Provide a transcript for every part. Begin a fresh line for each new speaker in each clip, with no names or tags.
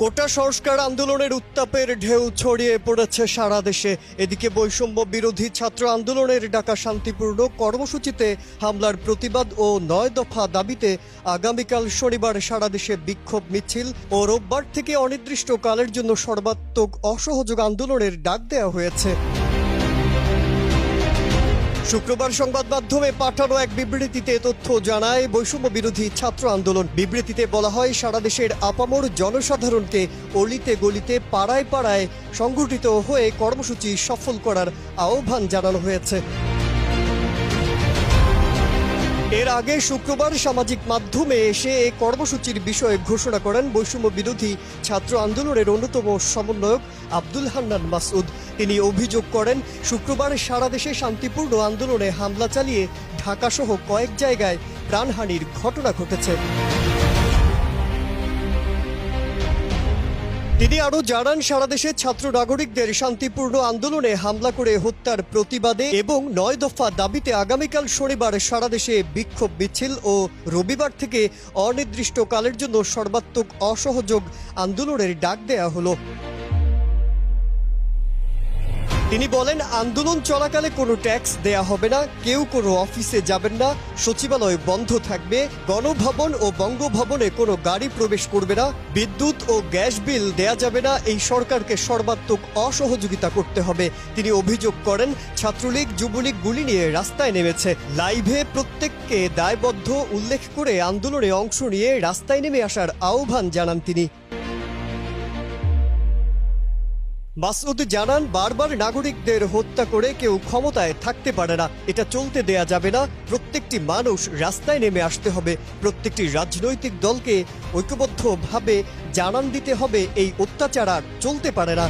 কোটা সংস্কার আন্দোলনের উত্তাপের ঢেউ ছড়িয়ে পড়েছে সারা দেশে। এদিকে বৈষম্য বিরোধী ছাত্র আন্দোলনের ডাকা শান্তিপূর্ণ কর্মসূচিতে হামলার প্রতিবাদ ও ৯ দফা দাবিতে আগামীকাল শনিবার সারা দেশে বিক্ষোভ মিছিল ও রোববার থেকে অনির্দিষ্টকালের জন্য সর্বাত্মক অসহযোগ আন্দোলনের ডাক দেওয়া হয়েছে। শুক্রবার সংবাদ মাধ্যমে পাঠানো এক বিবৃতিতে তথ্য জানায় বৈষম্য বিরোধী ছাত্র আন্দোলন। বিবৃতিতে বলা হয়, সারা দেশের আপামর জনসাধারণকে অলিতে গলিতে পাড়ায় পাড়ায় সংগঠিত হয়ে কর্মসূচি সফল করার আহ্বান জানানো হয়েছে। এর আগে শুক্রবার সামাজিক মাধ্যমে এসে এই কর্মসূচির বিষয়ে ঘোষণা করেন বৈষম্য বিরোধী ছাত্র আন্দোলনের অন্যতম সমন্বয়ক আব্দুল হান্নান মাসউদ। তিনি অভিযোগ করেন, শুক্রবার সারা দেশে শান্তিপূর্ণ আন্দোলনে হামলা চালিয়ে ঢাকাসহ কয়েক জায়গায় প্রাণহানির ঘটনা ঘটেছে। তিনি আরও জানান, সারা দেশে ছাত্র নাগরিকদের শান্তিপূর্ণ আন্দোলনে হামলা করে হত্যার প্রতিবাদে এবং ৯ দফা দাবিতে আগামীকাল শনিবার সারা দেশে বিক্ষোভ মিছিল ও রবিবার থেকে অনির্দিষ্টকালের জন্য সর্বাত্মক অসহযোগ আন্দোলনের ডাক দেয়া হলো। তিনি বলেন, আন্দোলন চলাকালে কোনো ট্যাক্স দেয়া হবে না, কেউ কোনো অফিসে যাবেন না, সচিবালয় বন্ধ থাকবে, গণভবন ও বঙ্গভবনে কোনো গাড়ি প্রবেশ করবে না, বিদ্যুৎ ও গ্যাস বিল দেয়া যাবে না। এই সরকারকে সর্বাত্মক অসহযোগিতা করতে হবে। তিনি অভিযোগ করেন, ছাত্রলীগ যুবলীগ গুলি নিয়ে রাস্তায় নেমেছে। লাইভে প্রত্যেককে দায়বদ্ধ উল্লেখ করে আন্দোলনে অংশ নিয়ে রাস্তায় নেমে আসার আহ্বান জানান তিনি। মাসউদ জানান, বারবার নাগরিকদের হত্যা করে কেউ ক্ষমতায় থাকতে পারে না, এটা চলতে দেয়া যাবে না। প্রত্যেকটি মানুষ রাস্তায় নেমে আসতে হবে। প্রত্যেকটি রাজনৈতিক দলকে ঐক্যবদ্ধভাবে জানান দিতে হবে, এই অত্যাচার আর চলতে পারে না।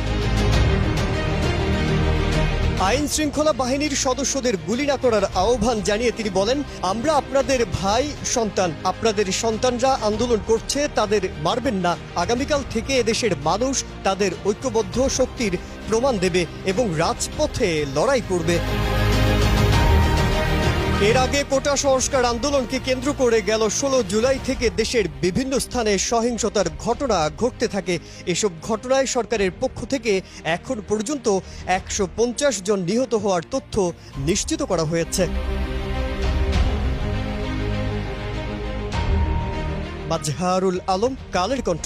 আইন শৃঙ্খলা বাহিনীর সদস্যদের গুলি না করার আহ্বান জানিয়ে তিনি বলেন, আমরা আপনাদের ভাই সন্তান, আপনাদের সন্তানরা আন্দোলন করছে, তাদের মারবেন না। আগামীকাল থেকে এদেশের মানুষ তাদের ঐক্যবদ্ধ শক্তির প্রমাণ দেবে এবং রাজপথে লড়াই করবে। এর আগে কোটা সংস্কার আন্দোলনকে কেন্দ্র করে গেল ১৬ জুলাই থেকে দেশের বিভিন্ন স্থানে সহিংসতার ঘটনা ঘটতে থাকে। এসব ঘটনায় সরকারের পক্ষ থেকে এখন পর্যন্ত ১৫০ জন নিহত হওয়ার তথ্য নিশ্চিত করা হয়েছে। মাজহারুল আলম, কালের কণ্ঠ।